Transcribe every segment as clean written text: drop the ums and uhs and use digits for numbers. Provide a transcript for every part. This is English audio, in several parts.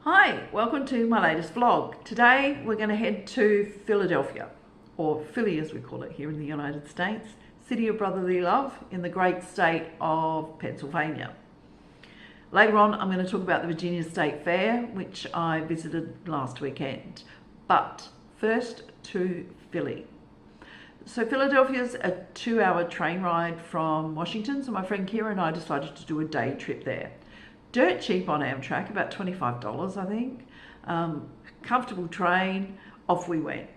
Hi, welcome to my latest vlog. Today we're going to head to Philadelphia, or Philly as we call it here in the United States, city of brotherly love in the great state of Pennsylvania. Later on I'm going to talk about the Virginia State Fair, which I visited last weekend. But first to Philly. So Philadelphia's a 2-hour train ride from Washington, so my friend Kira and I decided to do a day trip there. Dirt cheap on Amtrak, about $25 I think. Comfortable train, off we went.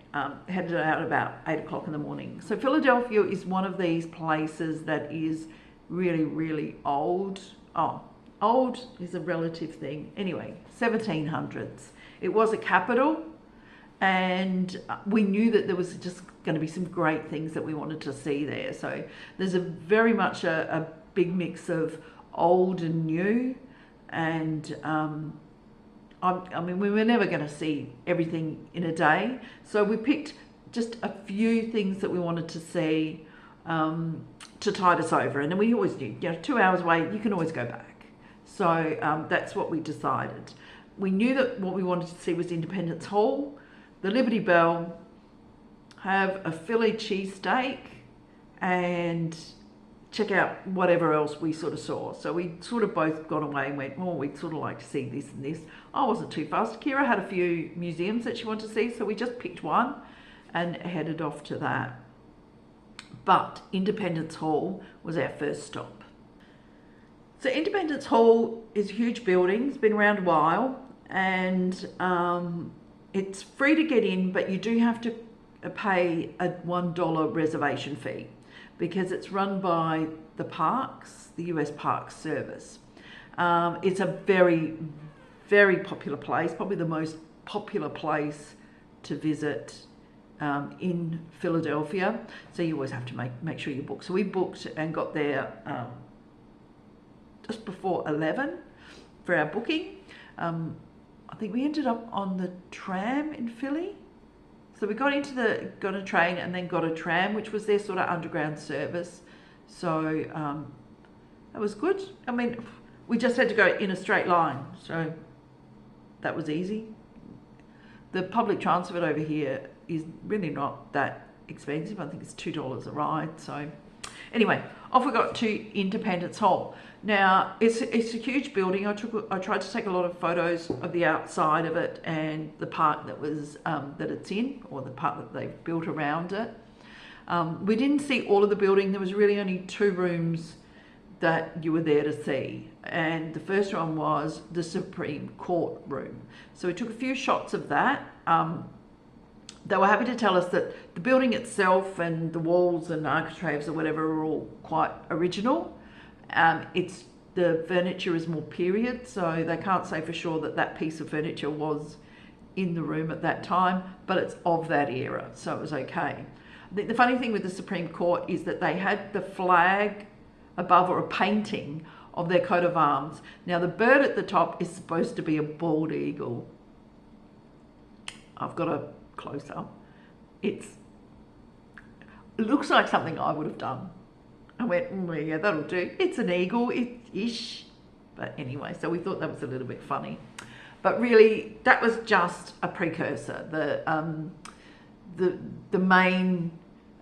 Headed out about 8 o'clock in the morning. So Philadelphia is one of these places that is really old. Oh, old is a relative thing. Anyway, 1700s. It was a capital, and we knew that there was just going to be some great things that we wanted to see there. So there's very much a big mix of old and new. And I mean, we were never going to see everything in a day, so we picked just a few things that we wanted to see to tide us over. And then we always knew, 2 hours away, you can always go back. So that's what we decided. We knew that what we wanted to see was Independence Hall, the Liberty Bell, have a Philly cheesesteak, and check out whatever else we sort of saw. So we sort of both got away and went, oh, we'd sort of like to see this and this. I wasn't too fast. Kira had a few museums that she wanted to see, so we just picked one and headed off to that. But Independence Hall was our first stop. So Independence Hall is a huge building. It's been around a while, and it's free to get in, but you do have to pay a $1 reservation fee, because it's run by the parks, the US Parks Service. It's a very popular place, probably the most popular place to visit in Philadelphia. So you always have to make sure you book. So we booked and got there just before 11 for our booking. I think we ended up on the tram in Philly. So we got a train and then got a tram, which was their sort of underground service. So that was good. I mean, we just had to go in a straight line, so that was easy. The public transport over here is really not that expensive. I think it's $2 a ride. So anyway, off we got to Independence Hall. Now it's a huge building. I tried to take a lot of photos of the outside of it and the part that was that it's in, or the part that they've built around it. We didn't see all of the building. There was really only 2 rooms that you were there to see, and the first one was the Supreme Court room. So we took a few shots of that. They were happy to tell us that the building itself and the walls and architraves or whatever are all quite original. The furniture is more period, so they can't say for sure that that piece of furniture was in the room at that time, but it's of that era, so it was okay. I think the funny thing with the Supreme Court is that they had the flag above, or a painting of their coat of arms. Now the bird at the top is supposed to be a bald eagle. I've got a close up. It looks like something I would have done. I went, yeah, that'll do. It's an eagle-ish. But anyway, so we thought that was a little bit funny. But really, that was just a precursor. The main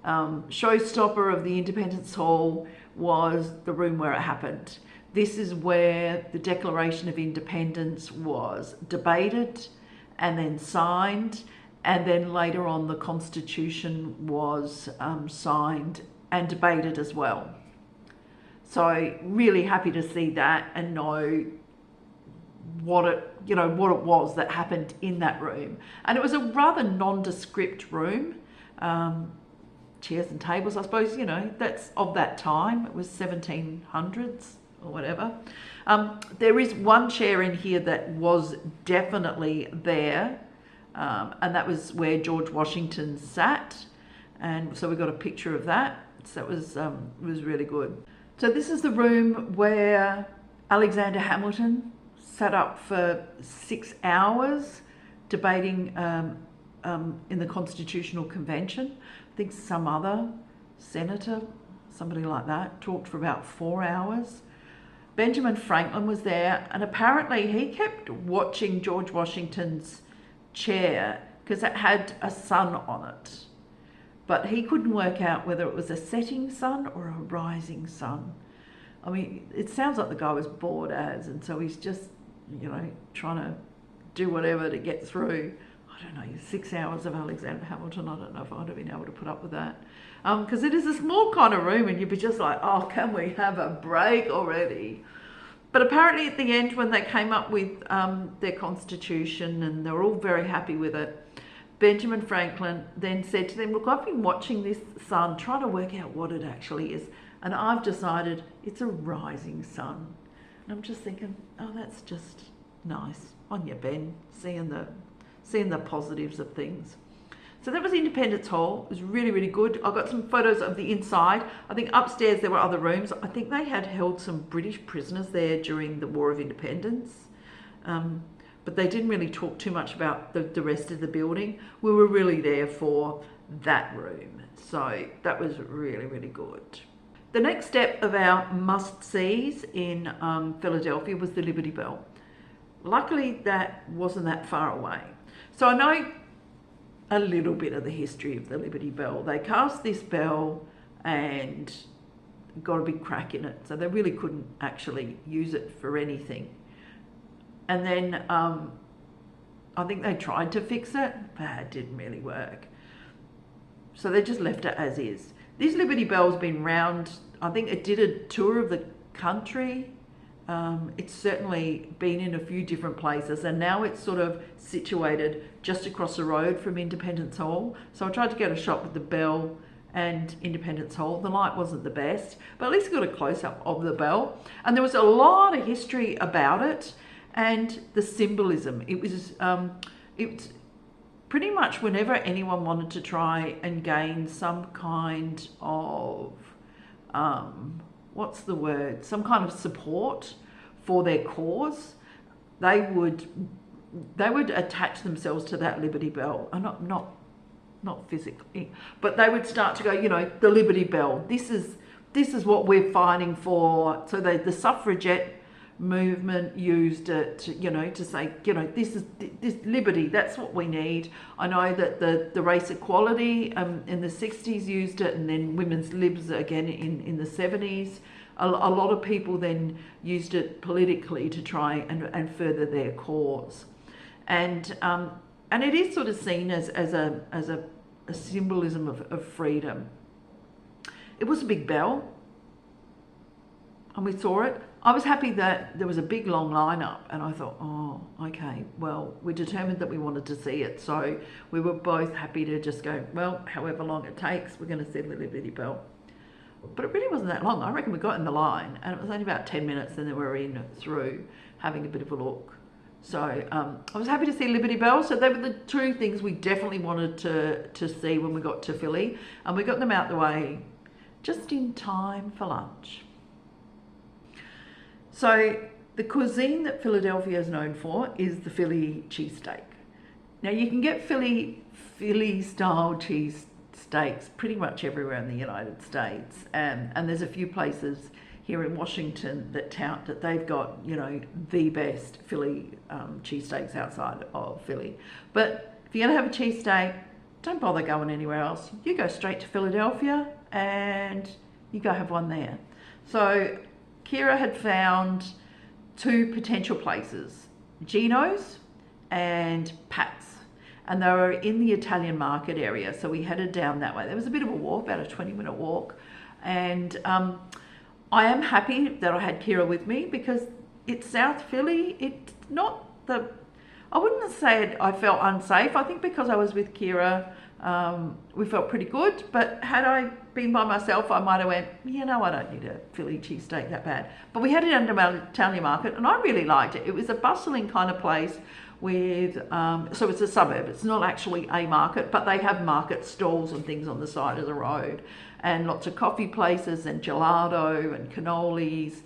showstopper of the Independence Hall was the room where it happened. This is where the Declaration of Independence was debated and then signed, and then later on the Constitution was signed and debated as well. So really happy to see that and know what it was that happened in that room. And it was a rather nondescript room. Chairs and tables, I suppose, that's of that time. It was 1700s or whatever. There is one chair in here that was definitely there, and that was where George Washington sat. And so we got a picture of that. So it was really good. So this is the room where Alexander Hamilton sat up for 6 hours debating in the Constitutional Convention. I think some other senator, somebody like that, talked for about 4 hours. Benjamin Franklin was there, and apparently he kept watching George Washington's chair because it had a sun on it. But he couldn't work out whether it was a setting sun or a rising sun. I mean, it sounds like the guy was bored as, and so he's just, trying to do whatever to get through, I don't know, 6 hours of Alexander Hamilton. I don't know if I'd have been able to put up with that. Because it is a small kind of room and you'd be just like, oh, can we have a break already? But apparently at the end, when they came up with their constitution and they were all very happy with it, Benjamin Franklin then said to them, look, I've been watching this sun, trying to work out what it actually is, and I've decided it's a rising sun. And I'm just thinking, oh, that's just nice. On you, Ben, seeing the positives of things. So that was Independence Hall. It was really, really good. I got some photos of the inside. I think upstairs there were other rooms. I think they had held some British prisoners there during the War of Independence. But they didn't really talk too much about the rest of the building. We were really there for that room. So that was really, really good. The next step of our must-sees in Philadelphia was the Liberty Bell. Luckily, that wasn't that far away. So I know a little bit of the history of the Liberty Bell. They cast this bell and got a big crack in it, so they really couldn't actually use it for anything. And then I think they tried to fix it, but it didn't really work. So they just left it as is. This Liberty Bell's been round, I think it did a tour of the country. It's certainly been in a few different places, and now it's sort of situated just across the road from Independence Hall. So I tried to get a shot with the bell and Independence Hall. The light wasn't the best, but at least I got a close-up of the bell. And there was a lot of history about it and the symbolism. It was pretty much whenever anyone wanted to try and gain some kind of, some kind of support for their cause, they would attach themselves to that Liberty Bell. Not physically, but they would start to go, the Liberty Bell, this is what we're fighting for. So the suffragette movement used it to say, this liberty, that's what we need. I know that the race equality in the 60s used it, and then women's libs again in the 70s. A lot of people then used it politically to try and further their cause. And it is sort of seen as a symbolism of freedom. It was a big bell, and we saw it. I was happy that there was a big long lineup, and I thought, oh, okay, well, we determined that we wanted to see it, so we were both happy to just go, well, however long it takes, we're going to see the Liberty Bell. But it really wasn't that long. I reckon we got in the line, and it was only about 10 minutes, and then we were in through having a bit of a look. So I was happy to see Liberty Bell. So they were the two things we definitely wanted to see when we got to Philly, and we got them out the way just in time for lunch. So the cuisine that Philadelphia is known for is the Philly cheesesteak. Now you can get Philly style cheesesteaks pretty much everywhere in the United States, and there's a few places here in Washington that tout that they've got, the best Philly cheesesteaks outside of Philly. But if you're gonna have a cheesesteak, don't bother going anywhere else. You go straight to Philadelphia and you go have one there. So Kira had found two potential places, Gino's and Pat's, and they were in the Italian market area, so we headed down that way. There was a bit of a walk, about a 20-minute walk, and I am happy that I had Kira with me because it's South Philly. It's not I wouldn't say I felt unsafe. I think because I was with Kira, we felt pretty good, but had I been by myself, I might have went, I don't need a Philly cheesesteak that bad. But we had it under our Italian market, and I really liked it. It was a bustling kind of place with, so it's a suburb. It's not actually a market, but they have market stalls and things on the side of the road, and lots of coffee places and gelato and cannolis.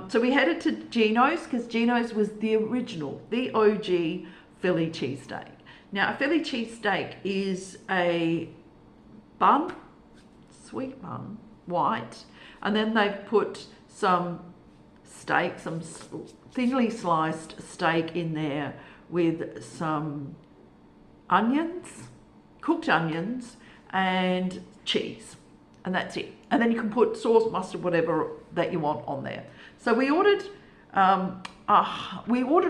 So we headed to Gino's because Gino's was the original, the OG Philly cheesesteak. Now, a Philly cheesesteak is a bun, sweet bun, white, and then they've put some steak, some thinly sliced steak in there with some onions, cooked onions, and cheese, and that's it. And then you can put sauce, mustard, whatever that you want on there. So we ordered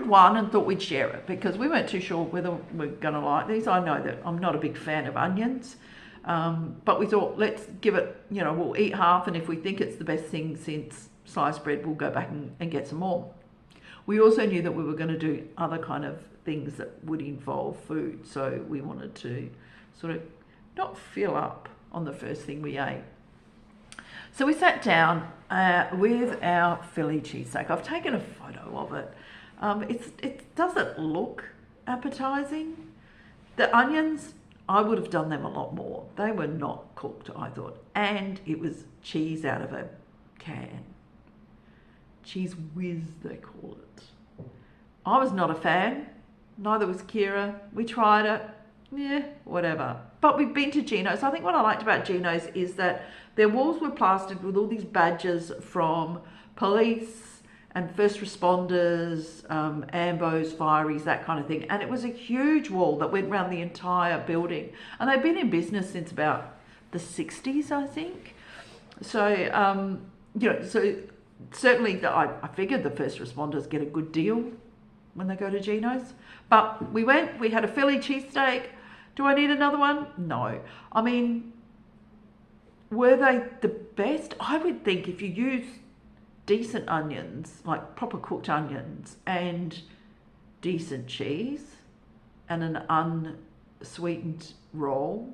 one and thought we'd share it because we weren't too sure whether we're going to like these. I know that I'm not a big fan of onions, but we thought let's give it, we'll eat half, and if we think it's the best thing since sliced bread, we'll go back and get some more. We also knew that we were going to do other kind of things that would involve food, so we wanted to sort of not fill up on the first thing we ate. So we sat down with our Philly cheesesteak. I've taken a photo of it. It doesn't look appetizing. The onions, I would have done them a lot more. They were not cooked, I thought. And it was cheese out of a can. Cheese whiz, they call it. I was not a fan. Neither was Kira. We tried it. Yeah, whatever. But we've been to Geno's. I think what I liked about Geno's is that their walls were plastered with all these badges from police and first responders, ambos, fireys, that kind of thing. And it was a huge wall that went around the entire building. And they've been in business since about the 60s, I think. So, so certainly I figured the first responders get a good deal when they go to Geno's. But we went, we had a Philly cheesesteak. Do I need another one? No. I mean, were they the best? I would think if you use decent onions, like proper cooked onions, and decent cheese, and an unsweetened roll,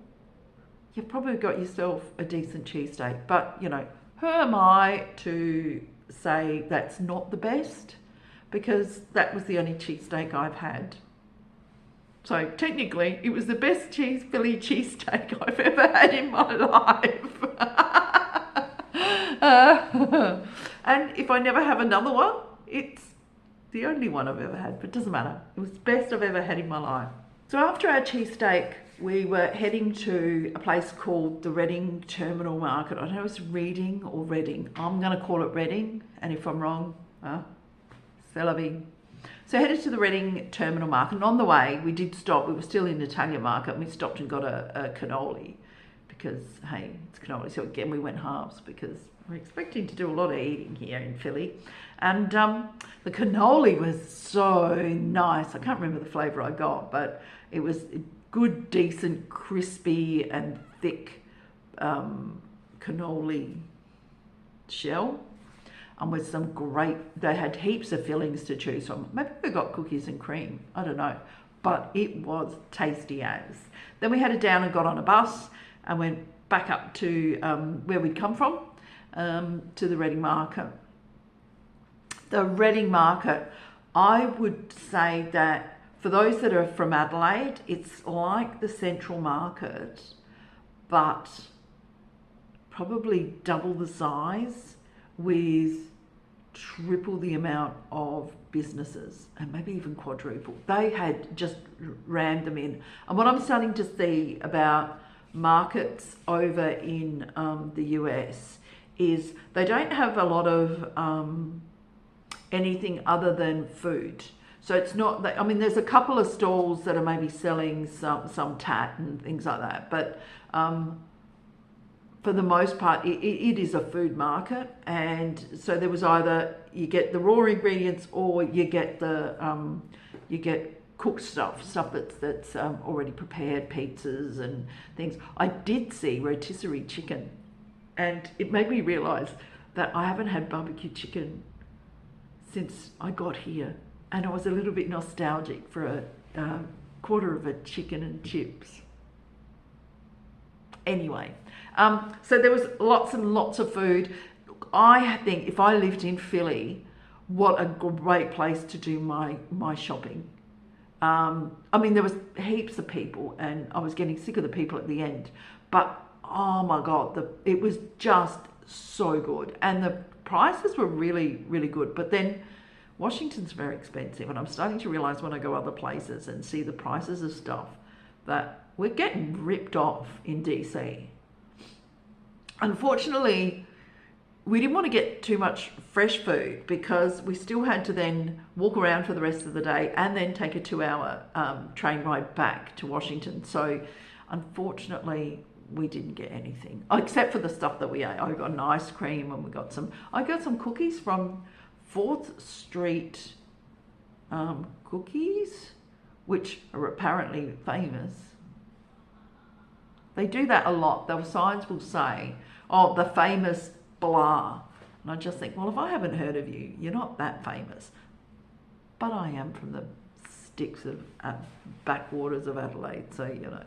you've probably got yourself a decent cheesesteak. But, who am I to say that's not the best? Because that was the only cheesesteak I've had. So technically, it was the best Philly cheesesteak I've ever had in my life. And if I never have another one, it's the only one I've ever had, but it doesn't matter. It was the best I've ever had in my life. So after our cheesesteak, we were heading to a place called the Reading Terminal Market. I don't know if it's Reading or Reading. I'm going to call it Reading, and if I'm wrong, c'est la vie. So headed to the Reading Terminal Market, and on the way we did stop. We were still in the Italian market, and we stopped and got a cannoli because, hey, it's cannoli. So again, we went halves because we're expecting to do a lot of eating here in Philly. And the cannoli was so nice. I can't remember the flavour I got, but it was good, decent, crispy and thick cannoli shell. And with some they had heaps of fillings to choose from. Maybe we got cookies and cream, I don't know. But it was tasty as. Then we headed down and got on a bus and went back up to where we'd come from, to the Reading Market. The Reading Market, I would say that for those that are from Adelaide, it's like the Central Market, but probably double the size, with triple the amount of businesses and maybe even quadruple. They had just rammed them in. And what I'm starting to see about markets over in the US is they don't have a lot of anything other than food. So it's not that, I mean, there's a couple of stalls that are maybe selling some tat and things like that, but for the most part, it is a food market. And so there was either you get the raw ingredients or you get the cooked stuff that's already prepared, pizzas and things. I did see rotisserie chicken, and it made me realise that I haven't had barbecue chicken since I got here, and I was a little bit nostalgic for a quarter of a chicken and chips. Anyway, so there was lots and lots of food. I think if I lived in Philly, what a great place to do my shopping. I mean, there was heaps of people, and I was getting sick of the people at the end. But oh my God, it was just so good, and the prices were really, really good. But then Washington's very expensive, and I'm starting to realise when I go other places and see the prices of stuff that we're getting ripped off in DC. Unfortunately, we didn't want to get too much fresh food because we still had to then walk around for the rest of the day and then take a 2-hour train ride back to Washington. So unfortunately, we didn't get anything except for the stuff that we ate. I got an ice cream and I got some cookies from 4th Street cookies, which are apparently famous. They do that a lot. The signs will say, oh, the famous blah. And I just think, well, if I haven't heard of you, you're not that famous. But I am from the sticks of backwaters of Adelaide, so, you know,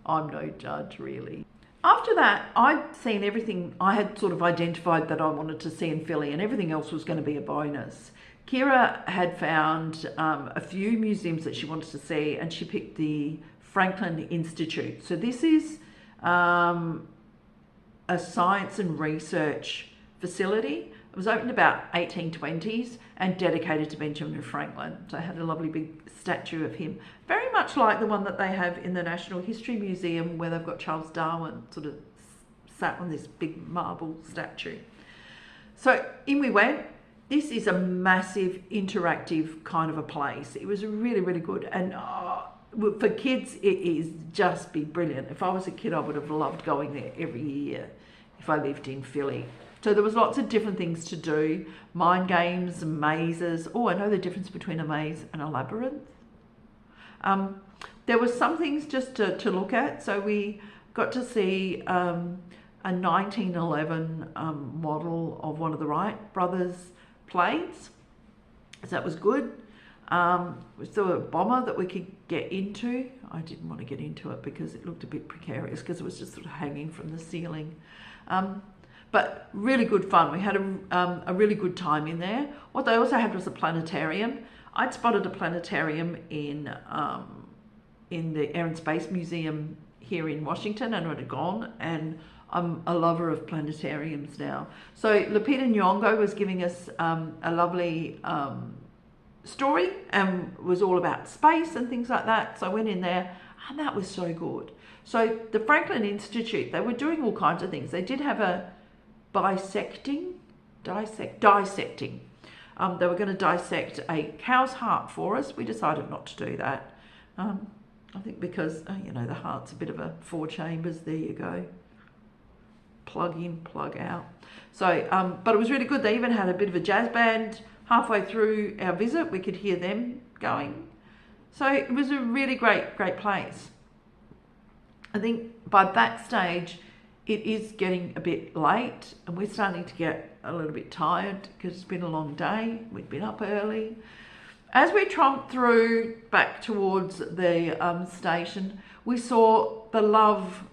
I'm no judge, really. After that, I'd seen everything. I had sort of identified that I wanted to see in Philly, and everything else was going to be a bonus. Kira had found a few museums that she wanted to see, and she picked the Franklin Institute. So this is a science and research facility. It was opened about 1820s and dedicated to Benjamin Franklin. So it had a lovely big statue of him, very much like the one that they have in the National History Museum, where they've got Charles Darwin sort of sat on this big marble statue. So in we went. This is a massive interactive kind of a place. It was really, really good. And for kids, it is just be brilliant. If I was a kid, I would have loved going there every year if I lived in Philly. So there was lots of different things to do, mind games, mazes. Oh, I know the difference between a maze and a labyrinth. There were some things just to look at. So we got to see a 1911 model of one of the Wright brothers' planes. So that was good. We saw a bomber that we could get into. I didn't want to get into it because it looked a bit precarious because it was just sort of hanging from the ceiling. But really good fun. We had a really good time in there. What they also had was a planetarium. I'd spotted a planetarium in the Air and Space Museum here in Washington, and it had gone, and I'm a lover of planetariums now. So Lupita Nyong'o was giving us a lovely story, and was all about space and things like that. So I went in there, and that was so good. So the Franklin Institute, they were doing all kinds of things. They did have a dissecting. They were going to dissect a cow's heart for us. We decided not to do that. I think because, you know, the heart's a bit of a 4 chambers. There you go. Plug in, plug out. So, but it was really good. They even had a bit of a jazz band halfway through our visit. We could hear them going. So it was a really great place. I think by that stage, it is getting a bit late, and we're starting to get a little bit tired because it's been a long day. We'd been up early. As we tromped through back towards the station, we saw the Love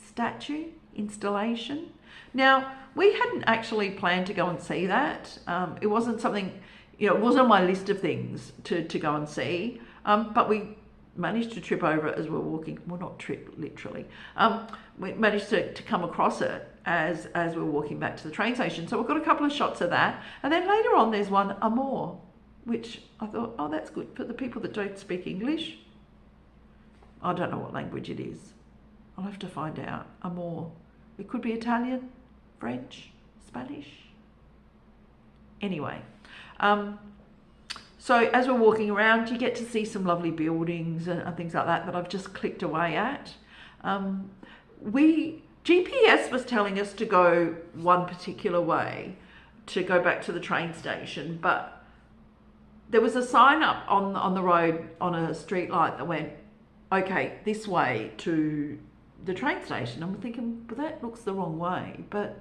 statue installation. Now, we hadn't actually planned to go and see that. It wasn't something, you know, it wasn't on my list of things to go and see, but we managed to trip over it as we were walking. Well, not trip, literally. We managed to come across it as we were walking back to the train station. So we've got a couple of shots of that. And then later on, there's one, Amor, which I thought, oh, that's good for the people that don't speak English. I don't know what language it is. I'll have to find out. Amor. It could be Italian, French, Spanish. Anyway, so as we're walking around, you get to see some lovely buildings and things like that I've just clicked away at. GPS was telling us to go one particular way to go back to the train station, but there was a sign up on the road on a street light that went, okay, this way to the train station. I'm thinking, but that looks the wrong way. But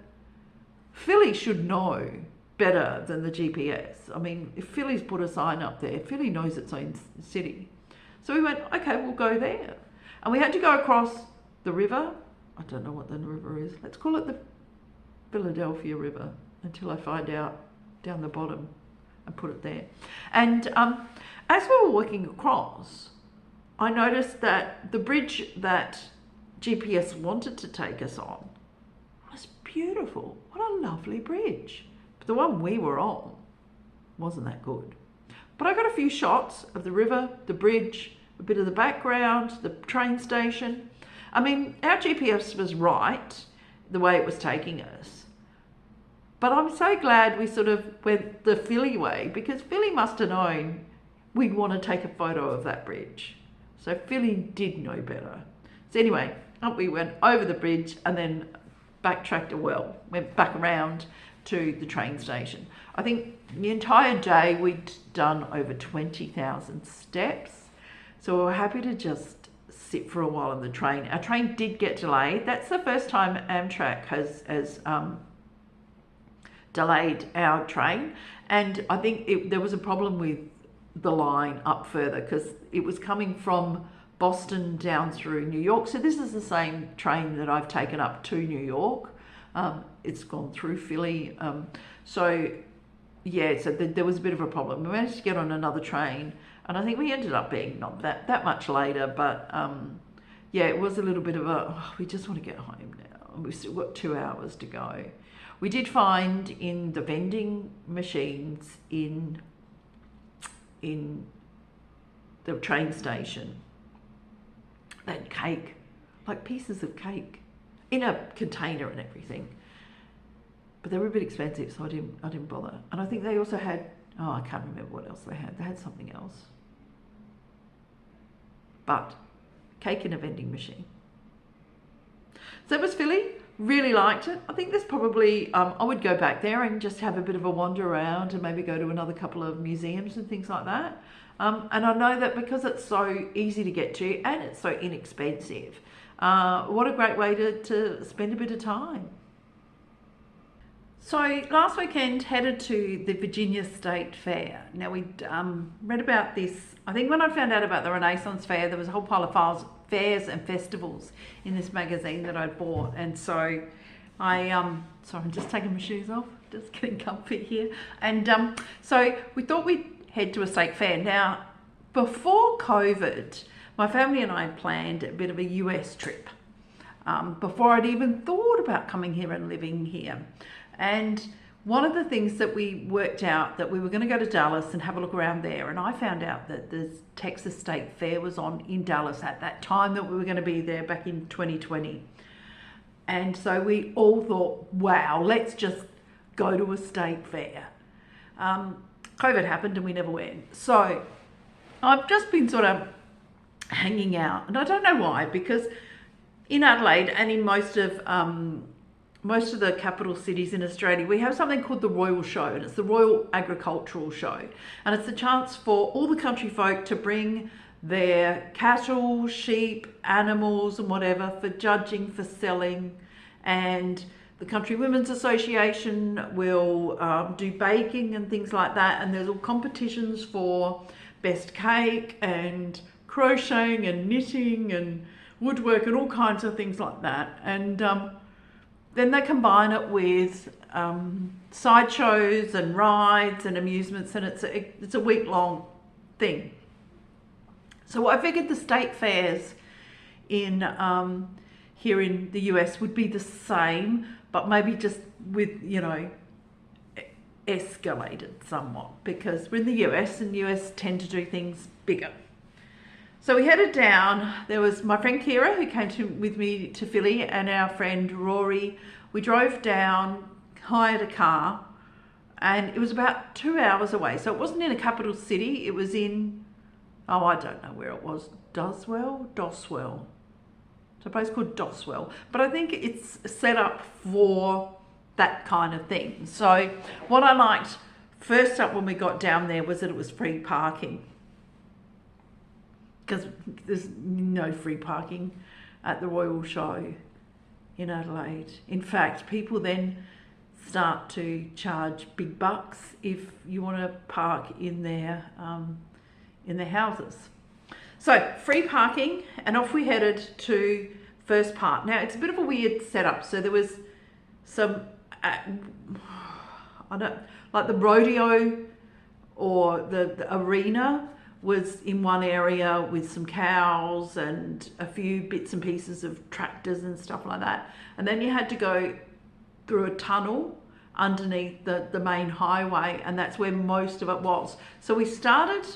Philly should know better than the GPS. I mean, if Philly's put a sign up there, Philly knows its own city. So we went, okay, we'll go there. And we had to go across the river. I don't know what the river is. Let's call it the Philadelphia River until I find out down the bottom and put it there. And as we were walking across, I noticed that the bridge that GPS wanted to take us on was beautiful. What a lovely bridge. But the one we were on wasn't that good. But I got a few shots of the river, the bridge, a bit of the background, the train station. I mean, our GPS was right, the way it was taking us. But I'm so glad we sort of went the Philly way, because Philly must have known we'd want to take a photo of that bridge. So Philly did know better. So anyway, up we went over the bridge and then backtracked went back around to the train station. I think the entire day we'd done over 20,000 steps. So we were happy to just sit for a while on the train. Our train did get delayed. That's the first time Amtrak has delayed our train. And I think there was a problem with the line up further because it was coming from Boston down through New York. So this is the same train that I've taken up to New York. It's gone through Philly. So there was a bit of a problem. We managed to get on another train, and I think we ended up being not that much later, but it was a little bit of we just want to get home now. And we've still got 2 hours to go. We did find in the vending machines in the train station, they had cake, like pieces of cake in a container and everything, but they were a bit expensive, so I didn't bother. And I think they also had, I can't remember what else they had something else, but cake in a vending machine. So that was Philly. Really liked it. I think there's probably I would go back there and just have a bit of a wander around and maybe go to another couple of museums and things like that. And I know that because it's so easy to get to and it's so inexpensive, what a great way to spend a bit of time. So last weekend headed to the Virginia State Fair. Now we'd read about this. I think when I found out about the Renaissance Fair, there was a whole pile of fairs and festivals in this magazine that I'd bought, and so I'm just taking my shoes off, just getting comfy here, and so we thought we'd head to a state fair. Now, before COVID, my family and I had planned a bit of a US trip before I'd even thought about coming here and living here. And one of the things that we worked out, that we were going to go to Dallas and have a look around there, and I found out that the Texas State Fair was on in Dallas at that time that we were going to be there back in 2020. And so we all thought, wow, let's just go to a state fair. COVID happened and we never went. So I've just been sort of hanging out, and I don't know why, because in Adelaide and in most of the capital cities in Australia, we have something called the Royal Show, and it's the Royal Agricultural Show. And it's a chance for all the country folk to bring their cattle, sheep, animals and whatever for judging, for selling. And the Country Women's Association will do baking and things like that. And there's all competitions for best cake and crocheting and knitting and woodwork and all kinds of things like that. And then they combine it with sideshows and rides and amusements, and it's a week-long thing. So I figured the state fairs in here in the US would be the same, but maybe just with, escalated somewhat, because we're in the US and US tend to do things bigger. So we headed down. There was my friend Kira, who came with me to Philly, and our friend Rory. We drove down, hired a car, and it was about 2 hours away. So it wasn't in a capital city. It was in, I don't know where it was, Doswell? It's a place called Doswell. But I think it's set up for that kind of thing. So what I liked first up when we got down there was that it was free parking, because there's no free parking at the Royal Show in Adelaide. In fact, people then start to charge big bucks if you want to park in their houses. So free parking, and off we headed to first part. Now it's a bit of a weird setup. So there was some, like the rodeo or the arena was in one area with some cows and a few bits and pieces of tractors and stuff like that. And then you had to go through a tunnel underneath the main highway, and that's where most of it was. So we started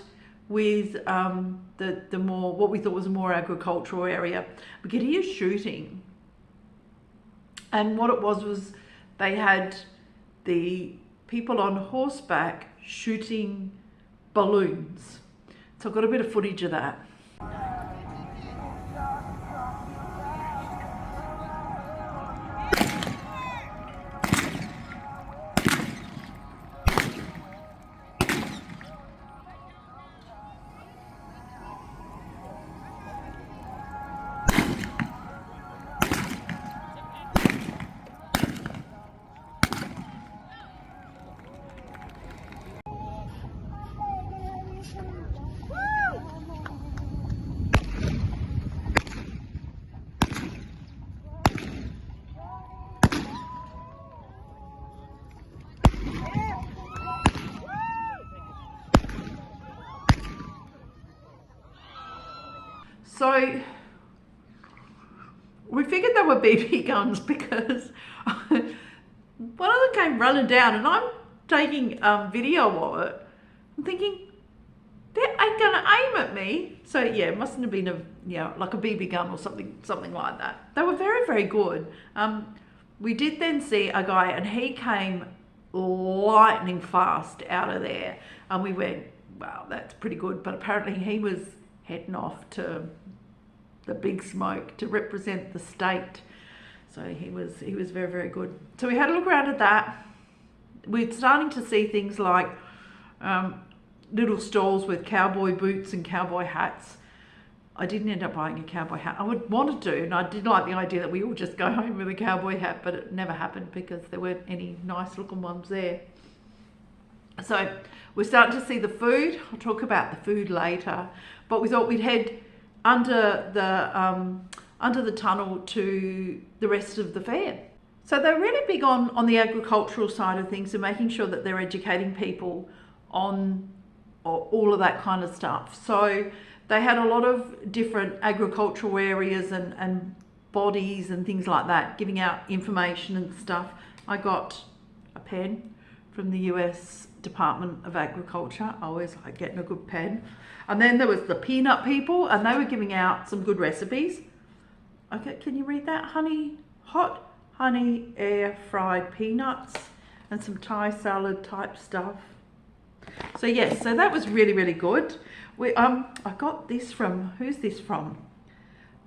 with the more, what we thought was a more agricultural area. We could hear shooting. And what it was they had the people on horseback shooting balloons. So I've got a bit of footage of that. So we figured they were BB guns because one of them came running down, and I'm taking video of it. I'm thinking, they ain't gonna aim at me. So yeah, it mustn't have been like a BB gun or something like that. They were very, very good. We did then see a guy, and he came lightning fast out of there, and we went, wow, that's pretty good. But apparently he was heading off to the big smoke to represent the state. So he was very, very good. So we had a look around at that. We're starting to see things like little stalls with cowboy boots and cowboy hats. I didn't end up buying a cowboy hat. I would want to do, and I did like the idea that we all just go home with a cowboy hat, but it never happened because there weren't any nice looking ones there. So we're starting to see the food. I'll talk about the food later, but we thought we'd head under the tunnel to the rest of the fair. So they're really big on the agricultural side of things and making sure that they're educating people on all of that kind of stuff. So they had a lot of different agricultural areas and bodies and things like that, giving out information and stuff. I got a pen from the US Department of Agriculture. I always like getting a good pen. And then there was the peanut people, and they were giving out some good recipes. Okay, can you read that? Hot honey air fried peanuts and some Thai salad type stuff. So yes, so that was really, really good. I got this from, who's this from?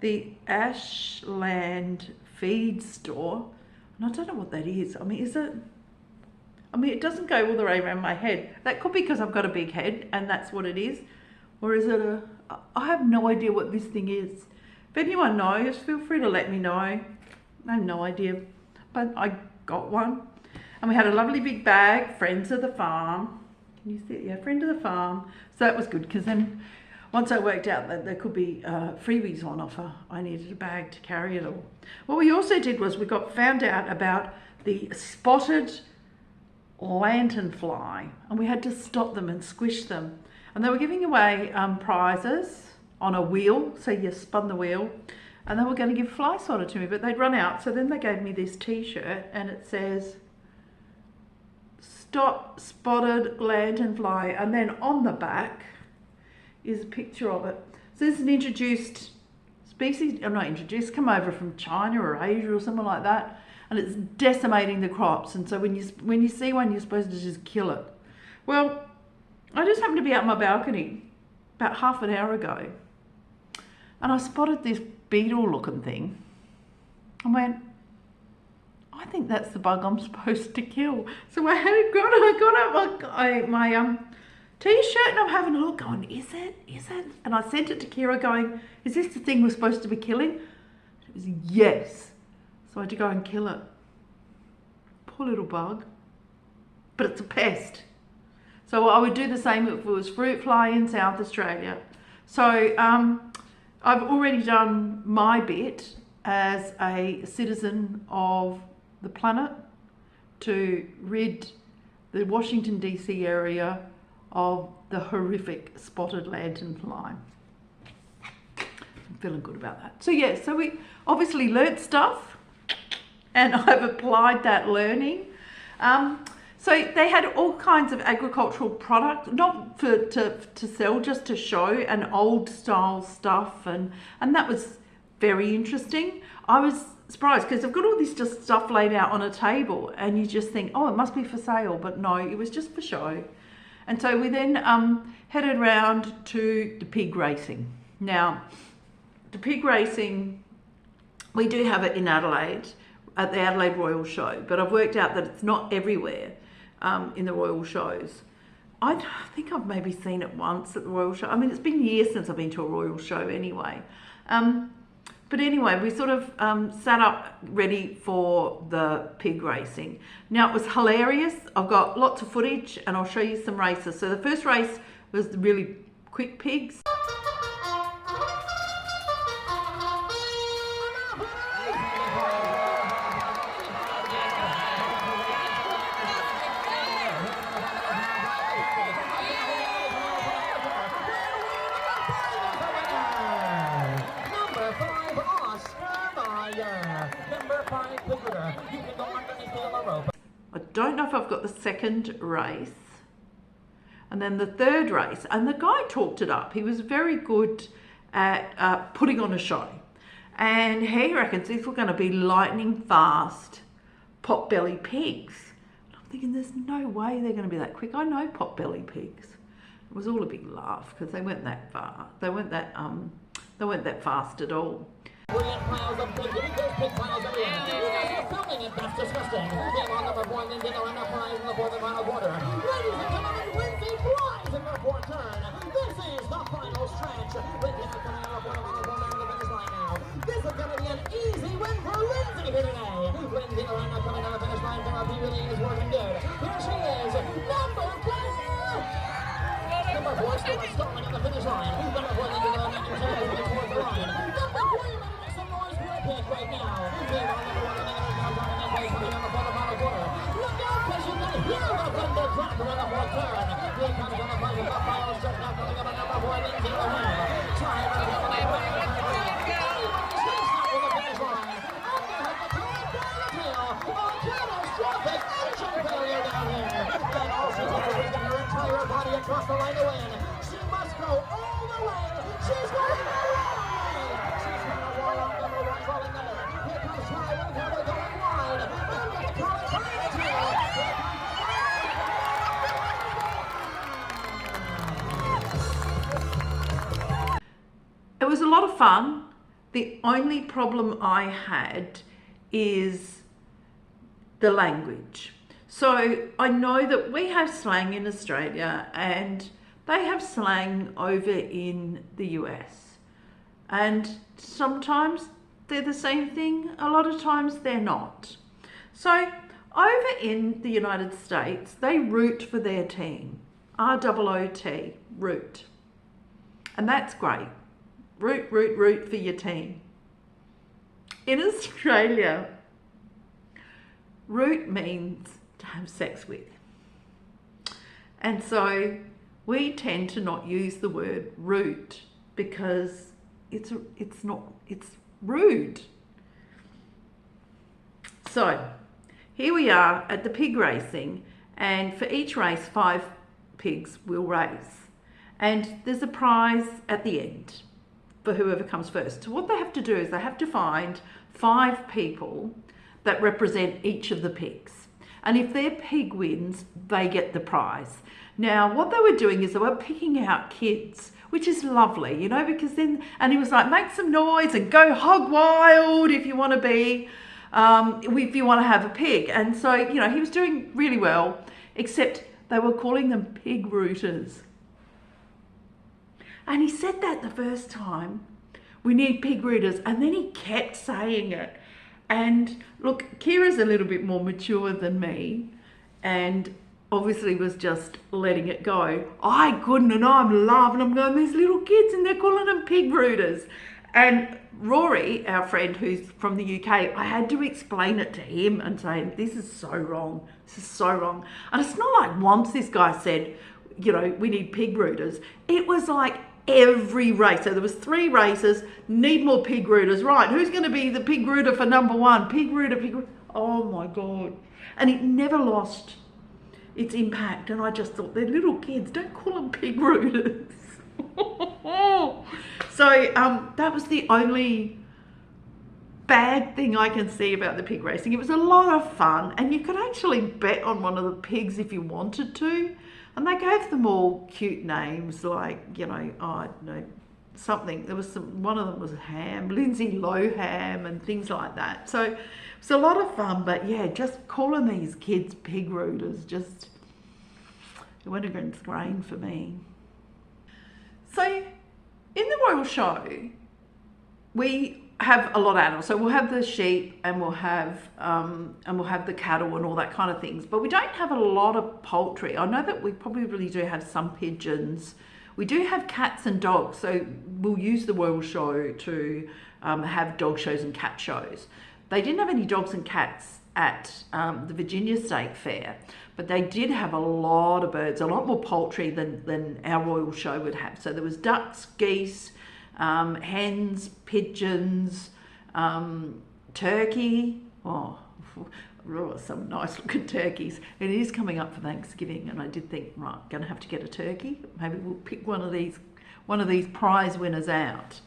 The Ashland Feed Store. And I don't know what that is. I mean, it doesn't go all the way around my head. That could be because I've got a big head and that's what it is. Or is it I have no idea what this thing is. If anyone knows, feel free to let me know. I have no idea, but I got one. And we had a lovely big bag, Friends of the Farm. Can you see it? Yeah, Friend of the Farm. So that was good, because then once I worked out that there could be freebies on offer, I needed a bag to carry it all. What we also did was we found out about the spotted lanternfly, and we had to stop them and squish them. And they were giving away prizes on a wheel, so you spun the wheel, and they were going to give fly swatter to me, but they'd run out. So then they gave me this t-shirt, and it says, "Stop Spotted Lanternfly," and then on the back is a picture of it. So this is an introduced species, not introduced, come over from China or Asia or something like that, and it's decimating the crops. And so when you see one, you're supposed to just kill it. Well, I just happened to be out on my balcony about half an hour ago, and I spotted this beetle-looking thing. I went, I think that's the bug I'm supposed to kill. So I got out my t-shirt, and I'm having a look, going, is it? And I sent it to Kira, going, is this the thing we're supposed to be killing? It was yes. So I had to go and kill it. Poor little bug. But it's a pest. So I would do the same if it was fruit fly in South Australia. So I've already done my bit as a citizen of the planet to rid the Washington DC area of the horrific spotted lanternfly. I'm feeling good about that. So yeah, so we obviously learnt stuff, and I've applied that learning. So they had all kinds of agricultural products, not to sell, just to show, and old style stuff, and that was very interesting. I was surprised because I've got all this just stuff laid out on a table, and you just think, oh, it must be for sale, but no, it was just for show. And so we then headed around to the pig racing. Now, the pig racing, we do have it in Adelaide at the Adelaide Royal Show, but I've worked out that it's not everywhere in the Royal Shows. I think I've maybe seen it once at the Royal Show. I mean, it's been years since I've been to a Royal Show anyway. But anyway, we sort of sat up ready for the pig racing. Now, it was hilarious. I've got lots of footage and I'll show you some races. So the first race was the really quick pigs. I don't know if I've got the second race. And then the third race, and the guy talked it up. He was very good at putting on a show. And he reckons these were going to be lightning fast pot-belly pigs. And I'm thinking there's no way they're going to be that quick. I know pot-belly pigs. It was all a big laugh because they weren't that far. They weren't that fast at all. Brilliant piles of pig. There's pig piles everywhere. You guys are filming it. That's disgusting. Game on number 1, then dinner and a prize in the fourth and final quarter. Ladies and gentlemen, Lindsay flies in the fourth turn. This is the final stretch. Lindsay coming out of one down the finish line now. This is going to be an easy win for Lindsay here today. Lindsay Lorena coming down the finish line. Therapy really is working good. Here she is, number 4. Number 4 still stalling on the finish line. Number 4 Lindsay Lorena continues towards the line. Number 4 pick right now. Game on number 1 and now coming in place coming on the final quarter. Look out, because you can hear the thunder clap on the fourth turn. Here comes on the fight of the final stretch now coming up on number 4 Lindsay Lorena. Trying to get on the finish line. Underhook the top down the tail. A catastrophic engine failure down here. And all she did was get her entire body across the line to win. She must go all the way. She's going all the way. It was a lot of fun. The only problem I had is the language. So I know that we have slang in Australia and they have slang over in the US. And sometimes they're the same thing, a lot of times they're not. So over in the United States, they root for their team. R-O-O-T, root. And that's great. Root, root, root for your team. In Australia, root means to have sex with. And so we tend to not use the word root because it's rude. So here we are at the pig racing, and for each race 5 pigs will race, and there's a prize at the end for whoever comes first. So what they have to do is they have to find 5 people that represent each of the pigs, and if their pig wins, they get the prize. Now what they were doing is they were picking out kids, which is lovely, you know, because then, and he was like, make some noise and go hog wild if you want to be, if you want to have a pig. And so, you know, he was doing really well, except they were calling them pig rooters. And he said that the first time, we need pig rooters, and then he kept saying it. And look, Kira's a little bit more mature than me, and obviously was just letting it go. I couldn't, and I'm laughing. I'm going, these little kids, and they're calling them pig rooters. And Rory, our friend who's from the UK, I had to explain it to him and say, this is so wrong. This is so wrong. And it's not like once this guy said, you know, we need pig rooters. It was like every race. So there was 3 races, need more pig rooters. Right, who's going to be the pig rooter for number 1? Pig rooter, pig rooter. Oh my God. And it never lost its impact. And I just thought, they're little kids, don't call them pig rooters. So that was the only bad thing I can see about the pig racing. It was a lot of fun, and you could actually bet on one of the pigs if you wanted to. And they gave them all cute names, like, you know, oh, I don't know, something. There was one of them was Ham, Lindsay Lohan, and things like that. So it was a lot of fun, but yeah, just calling these kids pig rooters, just, it went against the grain for me. So in the Royal Show, we have a lot of animals. So we'll have the sheep, and we'll have the cattle and all that kind of things. But we don't have a lot of poultry. I know that we probably really do have some pigeons. We do have cats and dogs. So we'll use the Royal Show to have dog shows and cat shows. They didn't have any dogs and cats at the Virginia State Fair, but they did have a lot of birds, a lot more poultry than our Royal Show would have. So there was ducks, geese, hens, pigeons, turkey. Oh, some nice looking turkeys. It is coming up for Thanksgiving, and I did think, right, gonna have to get a turkey. Maybe we'll pick one of these prize winners out.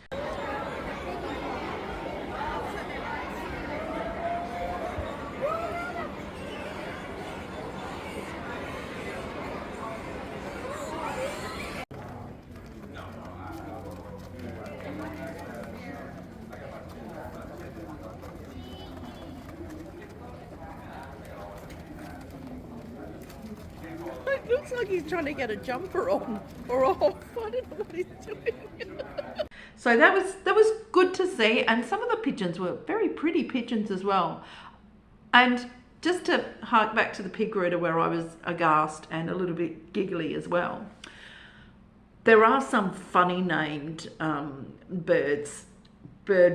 It looks like he's trying to get a jumper on or off. I don't know what he's doing. So that was good to see, and some of the pigeons were very pretty pigeons as well. And just to hark back to the pig rooter, where I was aghast and a little bit giggly as well, there are some funny named bird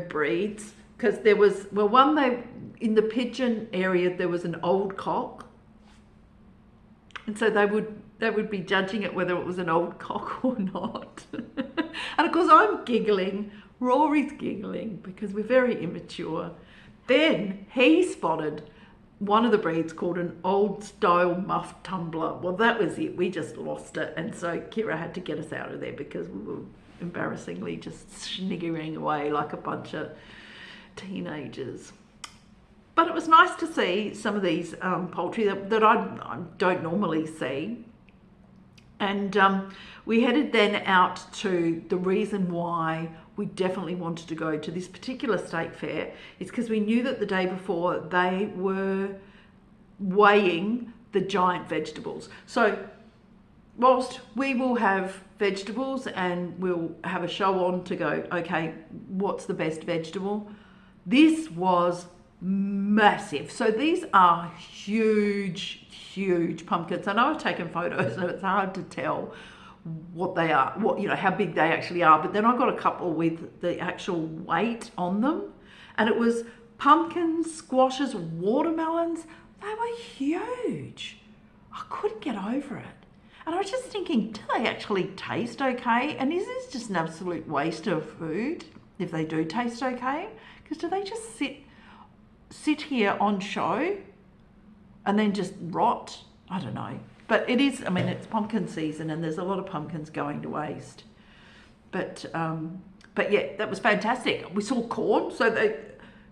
breeds, because there was, well, in the pigeon area there was an old cock. And so they would be judging it whether it was an old cock or not. And of course I'm giggling, Rory's giggling, because we're very immature. Then he spotted one of the breeds called an old style muff tumbler. Well, that was it. We just lost it. And so Kira had to get us out of there because we were embarrassingly just sniggering away like a bunch of teenagers. But it was nice to see some of these poultry that I don't normally see. And we headed then out to the reason why we definitely wanted to go to this particular state fair is because we knew that the day before they were weighing the giant vegetables. So whilst we will have vegetables and we'll have a show on to go, okay, what's the best vegetable? This was massive. So these are huge pumpkins. I know I've taken photos and it's hard to tell what they are, how big they actually are, but then I got a couple with the actual weight on them, and it was pumpkins, squashes, watermelons. They were huge. I couldn't get over it. And I was just thinking, do they actually taste okay? And is this just an absolute waste of food if they do taste okay? Because do they just sit here on show and then just rot? I don't know. But it is, I mean, it's pumpkin season and there's a lot of pumpkins going to waste. But yeah, that was fantastic. We saw corn. So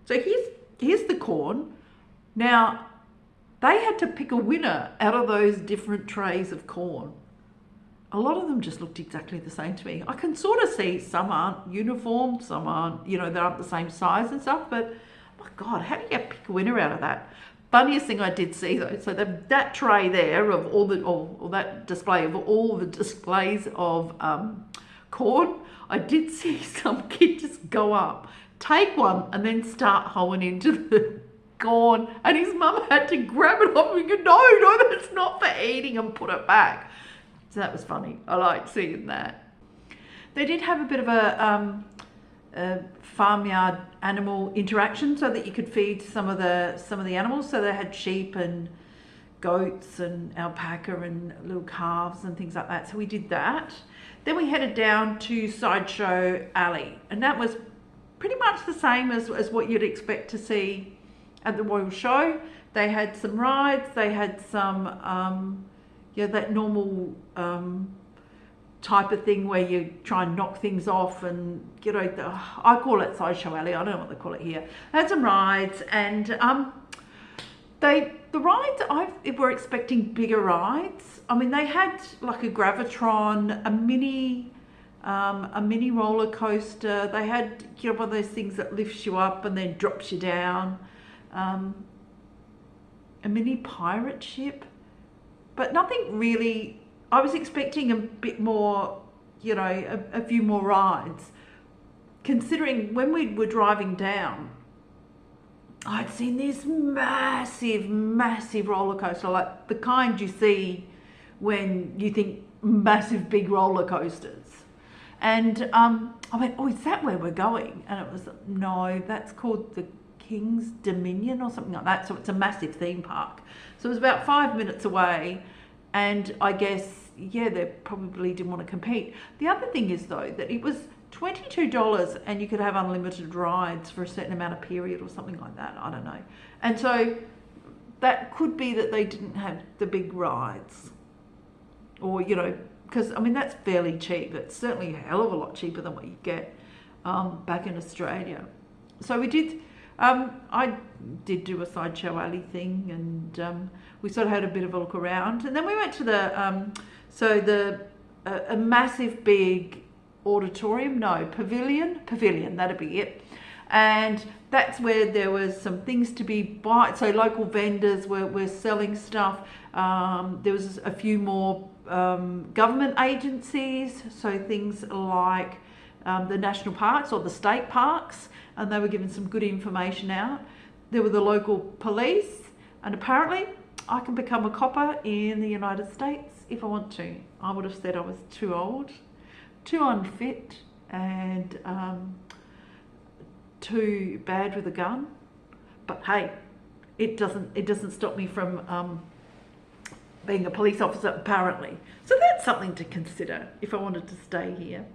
here's the corn. Now, they had to pick a winner out of those different trays of corn. A lot of them just looked exactly the same to me. I can sort of see some aren't uniform, some aren't, they aren't the same size and stuff, but my God, how do you pick a winner out of that? Funniest thing I did see though, so that tray there of all that display of all the displays of corn, I did see some kid just go up, take one, and then start hoeing into the corn, and his mum had to grab it off and go, no, that's not for eating, and put it back. So that was funny. I liked seeing that. They did have a bit of a farmyard animal interaction so that you could feed some of the animals. So they had sheep and goats and alpaca and little calves and things like that. So we did that. Then we headed down to Sideshow Alley, and that was pretty much the same as what you'd expect to see at the Royal Show. They had some rides, they had some that normal type of thing where you try and knock things off, and I call it Sideshow Alley. I don't know what they call it here. They had some rides, and the rides were expecting bigger rides. I mean, they had like a gravitron, a mini roller coaster. They had one of those things that lifts you up and then drops you down. A mini pirate ship, but nothing really. I was expecting a bit more, a few more rides, considering when we were driving down, I'd seen this massive roller coaster, like the kind you see when you think massive big roller coasters. And I went, oh, is that where we're going? And it was, no, that's called the King's Dominion or something like that. So it's a massive theme park. So it was about 5 minutes away. And I guess, they probably didn't want to compete. The other thing is, though, that it was $22 and you could have unlimited rides for a certain amount of period or something like that. I don't know. And so that could be that they didn't have the big rides. Or, because, I mean, that's fairly cheap. It's certainly a hell of a lot cheaper than what you get back in Australia. So we did... I did do a Sideshow Alley thing, and we sort of had a bit of a look around, and then we went to a massive big pavilion, that'd be it, and that's where there was some things to be bought. So local vendors were selling stuff. There was a few more government agencies, so things like the national parks or the state parks, and they were giving some good information out. There were the local police, and apparently I can become a copper in the United States if I want to. I would have said I was too old, too unfit, and too bad with a gun. But hey, it doesn't stop me from being a police officer, apparently. So that's something to consider if I wanted to stay here.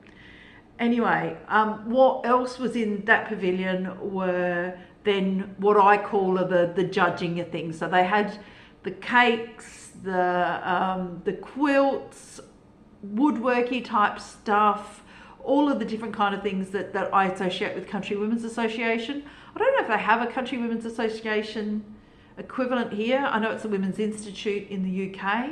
Anyway, what else was in that pavilion were then what I call the judging of things. So they had the cakes, the quilts, woodworky type stuff, all of the different kind of things that I associate with Country Women's Association. I don't know if they have a Country Women's Association equivalent here. I know it's a Women's Institute in the UK.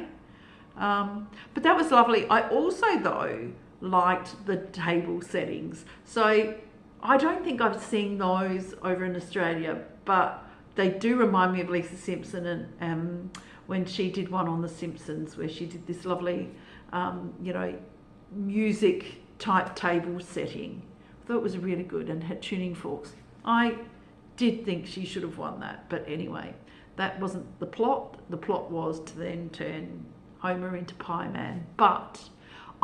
But that was lovely. I also, though, liked the table settings. So I don't think I've seen those over in Australia, but they do remind me of Lisa Simpson and when she did one on The Simpsons, where she did this lovely, music type table setting. I thought it was really good and had tuning forks. I did think she should have won that, but anyway, that wasn't the plot. The plot was to then turn Homer into Pie Man, but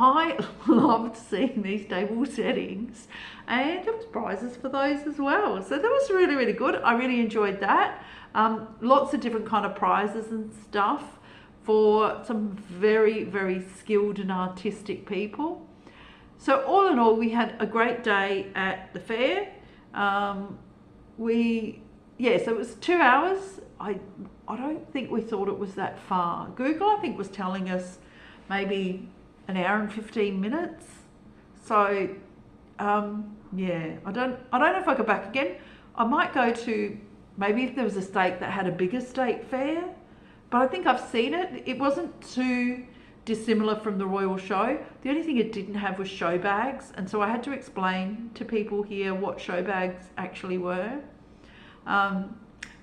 I loved seeing these table settings, and there was prizes for those as well. So that was really, really good. I really enjoyed that. Lots of different kind of prizes and stuff for some very, very skilled and artistic people. So all in all, we had a great day at the fair. So it was 2 hours. I don't think we thought it was that far. Google, I think, was telling us maybe an hour and 15 minutes. So, I don't know if I go back again. I might go to, maybe if there was a state that had a bigger state fair, but I think I've seen it. It wasn't too dissimilar from the Royal Show. The only thing it didn't have was show bags, and so I had to explain to people here what show bags actually were.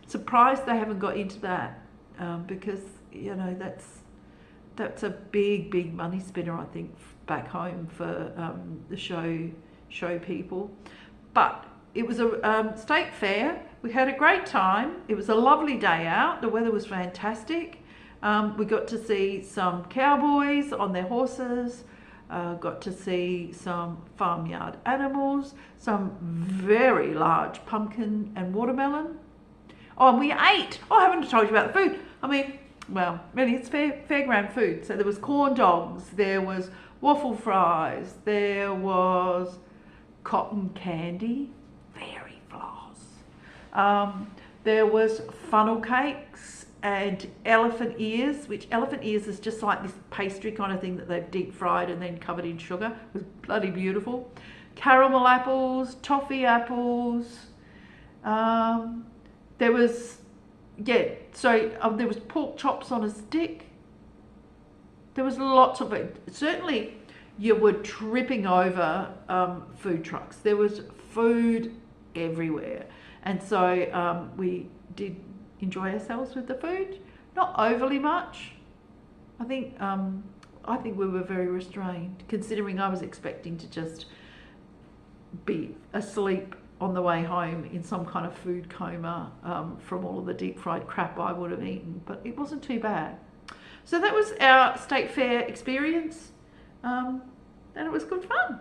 Surprised they haven't got into that, because, that's a big money spinner, I think, back home for the show people. But it was a state fair. We had a great time. It was a lovely day out. The weather was fantastic. We got to see some cowboys on their horses, got to see some farmyard animals, some very large pumpkin and watermelon. Oh, and we ate. Oh, I haven't told you about the food. I mean, well, really, it's fairground food. So there was corn dogs, there was waffle fries, there was cotton candy, very floss. There was funnel cakes and elephant ears, which elephant ears is just like this pastry kind of thing that they've deep fried and then covered in sugar. It was bloody beautiful. Caramel apples, toffee apples. There was, there was pork chops on a stick. There was lots of it. Certainly you were tripping over food trucks. There was food everywhere. And so we did enjoy ourselves with the food. Not overly much. I think we were very restrained, considering I was expecting to just be asleep on the way home in some kind of food coma from all of the deep fried crap I would have eaten, but it wasn't too bad. So that was our state fair experience, and it was good fun.